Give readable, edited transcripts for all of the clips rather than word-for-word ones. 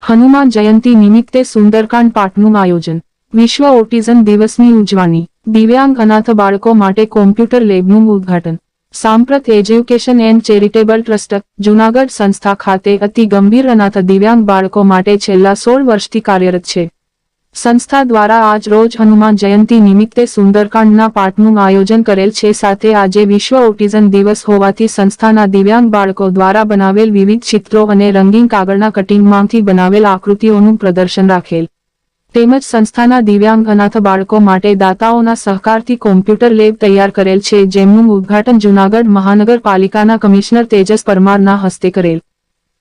હનુમાન જયંતી નિમિત્તે સુંદરકાંડ પાઠનું આયોજન. વિશ્વ ઓટિઝમ દિવસની ઉજવણી. દિવ્યાંગ અનાથ બાળકો માટે કોમ્પ્યુટર લેબનું ઉદ્ઘાટન. સાંપ્રત education and charitable trust, Junagadh સંસ્થા ખાતે અતિ ગંભીર અનાથ દિવ્યાંગ બાળકો માટે છેલ્લા 16 વર્ષથી કાર્યરત છે. સંસ્થા દ્વારા આજ રોજ હનુમાન જયંતી નિમિત્તે સુંદરકાંડના પાઠનું આયોજન કરેલ છે. સાથે આજે વિશ્વ ઓટિઝમ દિવસ હોવાથી સંસ્થાના દિવ્યાંગ બાળકો દ્વારા બનાવેલ વિવિધ ચિત્રો અને રંગીન કાગળના કટિંગમાંથી બનાવેલ આકૃતિઓનું પ્રદર્શન રાખેલ. તેમજ સંસ્થાના દિવ્યાંગ અનાથ બાળકો માટે દાતાઓના સહકારથી કોમ્પ્યુટર લેબ તૈયાર કરેલ છે, જેમનું ઉદ્ઘાટન જૂનાગઢ મહાનગરપાલિકાના કમિશનર તેજસ પરમારના હસ્તે કરેલ.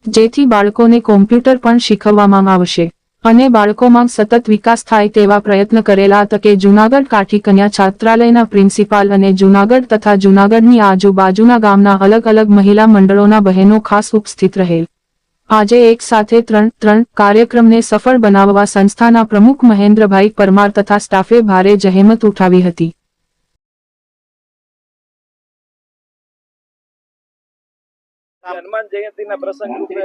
જેથી બાળકોને કોમ્પ્યુટર પણ શીખવવામાં આવશે અને બાળકોમાં સતત વિકાસ થાય તેવા પ્રયત્ન કરેલ. આ તકે જૂનાગઢ કાઠી કન્યા છાત્રાલયના પ્રિન્સિપાલ અને જૂનાગઢ તથા જૂનાગઢની આજુબાજુના ગામના અલગ અલગ મહિલા મંડળોના બહેનો ખાસ ઉપસ્થિત રહેલ. આજે એક સાથે ત્રણ કાર્યક્રમને સફળ બનાવવા સંસ્થાના પ્રમુખ મહેન્દ્રભાઈ પરમાર તથા સ્ટાફે ભારે જહેમત ઉઠાવી હતી. હનુમાન જયંતીના પ્રસંગ રૂપે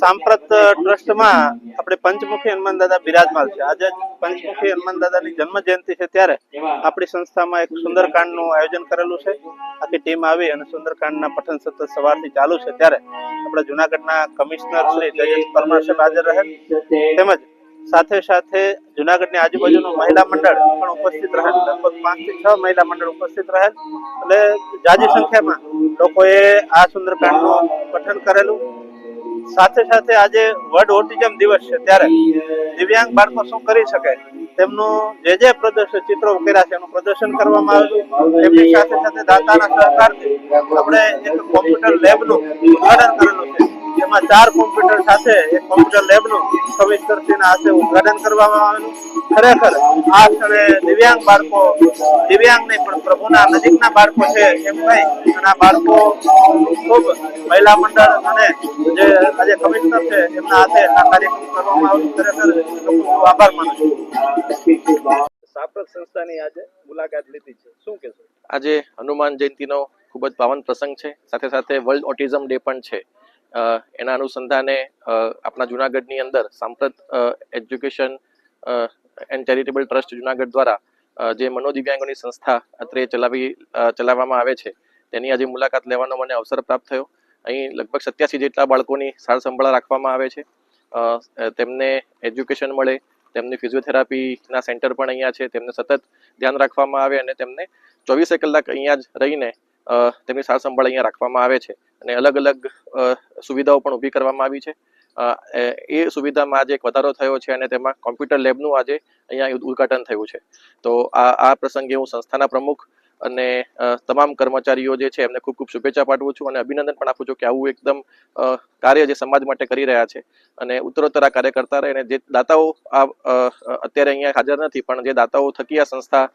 સાંપ્રત ટ્રસ્ટમાં આપણે પંચમુખી હનુમાન દાદા બિરાજમાન છે. આજે પંચમુખી હનુમાન દાદાની જન્મ જયંતિ છે, ત્યારે આપણી સંસ્થામાં એક સુંદરકાંડનું આયોજન કરેલું છે. આખી ટીમ આવી અને સુંદરકાંડના પઠન સતત સવારથી ચાલુ છે, ત્યારે આપણા જૂનાગઢના કમિશનર શ્રી તેજસ પરમાર સાહેબ હાજર રહે, તેમજ સાથે સાથે જૂનાગઢની આજુબાજુનું મહિલા મંડળ પણ ઉપસ્થિત રહે. લગભગ 5 થી 6 મહિલા મંડળ ઉપસ્થિત રહે એટલે જાજી સંખ્યામાં લોકોએ આ સુંદરકાંડનું પઠન કરેલું. સાથે સાથે આજે વર્લ્ડ ઓટિઝમ દિવસ છે, ત્યારે દિવ્યાંગ બાળકો શું કરી શકે તેમનું જે પ્રદર્શન ચિત્રો કર્યા છે એનું પ્રદર્શન કરવામાં આવેલું. તેમની સાથે સાથે દાતાના સહકારથી આપણે એક કોમ્પ્યુટર લેબનું ઉદ્ઘાટન કરેલું છે, જેમાં 4 કોમ્પ્યુટર સાથે એક કોમ્પ્યુટર લેબનું કમિશનરશ્રીના હાથે ઉદ્ઘાટન કરવામાં આવેલું. ખરેખર આ ક્ષણે દિવ્યાંગ બાળકો, દિવ્યાંગ નહીં પણ પ્રભુના નજીકના બાળકો છે એમ કહી અને આ બાળકો ખૂબ મહિલા મંડળ અને જે આજે કમિશનર છે એમના હાથે આ કાર્યક્રમ કરવામાં આવ્યો. ખરેખર ખૂબ આભાર માનું છું. સાંપ્રત સંસ્થાની આજે મુલાકાત લીધી છે, શું કહેશો? આજે હનુમાન જયંતીનો ખૂબ જ પાવન પ્રસંગ છે, સાથે સાથે વર્લ્ડ ઓટિઝમ ડે પણ છે. એના અનુસંધાને આપણા જૂનાગઢની અંદર સાંપ્રત education and charitable trust Junagadh દ્વારા જે મનોદિવ્યાંગોની સંસ્થા અત્રે ચલાવવામાં આવે છે, તેની આજે મુલાકાત લેવાનો મને અવસર પ્રાપ્ત થયો. અહીં લગભગ 87 જેટલા બાળકોની સાર સંભાળ રાખવામાં આવે છે. તેમને એજ્યુકેશન મળે, તેમની ફિઝિયોથેરાપીના સેન્ટર પણ અહીંયા છે, તેમને સતત ધ્યાન રાખવામાં આવે અને તેમને 24 કલાક અહીંયા જ રહીને તેમની સાર સંભાળ અહીંયા રાખવામાં આવે છે. અને અલગ અલગ સુવિધાઓ પણ ઊભી કરવામાં આવી છે. એ સુવિધામાં આજે એક વધારો થયો છે અને તેમાં કોમ્પ્યુટર લેબનું આજે અહીંયા ઉદ્ઘાટન થયું છે. તો આ પ્રસંગે હું સંસ્થાના પ્રમુખ અને તમામ કર્મચારીઓ જે છે એમને ખૂબ ખૂબ શુભેચ્છા પાઠવું છું અને અભિનંદન પણ આપું છું કે આવું એકદમ કાર્ય જે સમાજ માટે કરી રહ્યા છે અને ઉત્તરોત્તર આ કાર્ય કરતા રહે. અને જે દાતાઓ અત્યારે અહીંયા હાજર નથી, પણ જે દાતાઓ થકી આ સંસ્થા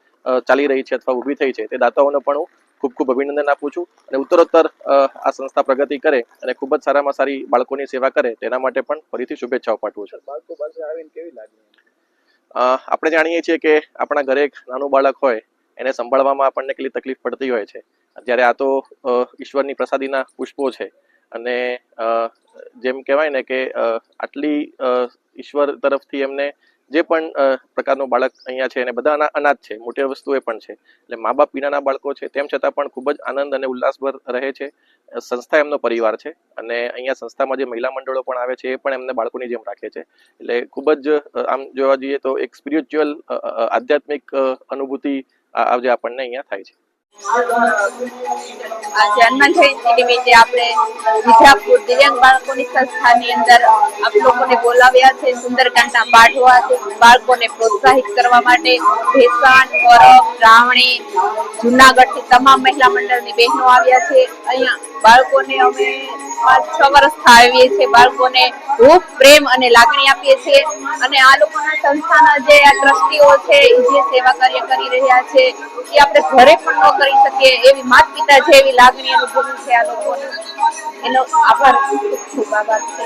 ચાલી રહી છે અથવા ઊભી થઈ છે, તે દાતાઓને પણ હું ખૂબ ખૂબ અભિનંદન આપું છું અને ઉત્તરોત્તર આ સંસ્થા પ્રગતિ કરે અને ખૂબ જ સારામાં સારી બાળકોની સેવા કરે તેના માટે પણ ફરીથી શુભેચ્છાઓ પાઠવું છું. બાળકો પાસે આવીને કેવી લાગણી? આપણે જાણીએ છીએ કે આપણા ઘરે એક નાનું બાળક હોય એને સંભાળવામાં આપણને કેટલી તકલીફ પડતી હોય છે, જ્યારે આ તો ઈશ્વરની પ્રસાદીના પુષ્પો છે. અને જેમ કહેવાય ને કે આટલી ઈશ્વર તરફથી એમને જે પણ પ્રકારનું બાળક અહીંયા છે અને બધા અનાથ છે, મોટી વસ્તુ એ પણ છે. એટલે મા બાપ વિનાના બાળકો છે, તેમ છતાં પણ ખૂબ જ આનંદ અને ઉલ્લાસભર રહે છે. સંસ્થા એમનો પરિવાર છે અને અહીંયા સંસ્થામાં જે મહિલા મંડળો પણ આવે છે એ પણ એમને બાળકોની જેમ રાખે છે. એટલે ખૂબ જ આમ જોવા જઈએ તો એક સ્પિરિચ્યુઅલ આધ્યાત્મિક અનુભૂતિ આજે આપણને અહીંયા થાય છે. આજે હનુમાન જયંતિ નિમિત્તે આપણે વિજાપુર દિવ્યાંગ બાળકોની સંસ્થાની અંદર આપ લોકોને બોલાવ્યા છે. સુંદરકાંડના પાઠ બાળકોને પ્રોત્સાહિત કરવા માટે ભેસાણ, પરબ, રાવણી, જૂનાગઢથી તમામ મહિલા મંડળની બહેનો આવ્યા છે. અહીંયા બાળકોને અમે 5-6 વર્ષથી આવીએ છીએ. બાળકોને ખૂબ પ્રેમ અને લાગણી આપીએ છીએ અને આ લોકોના સંસ્થાના જે આ ટ્રસ્ટીઓ છે એ જે સેવા કાર્ય કરી રહ્યા છે એ આપણે ઘરે પણ ન કરી શકીએ એવી માતા પિતા જેવી લાગણી અનુભવી છે આ લોકોને. એનો આભાર, ખૂબ ખૂબ આભાર છે.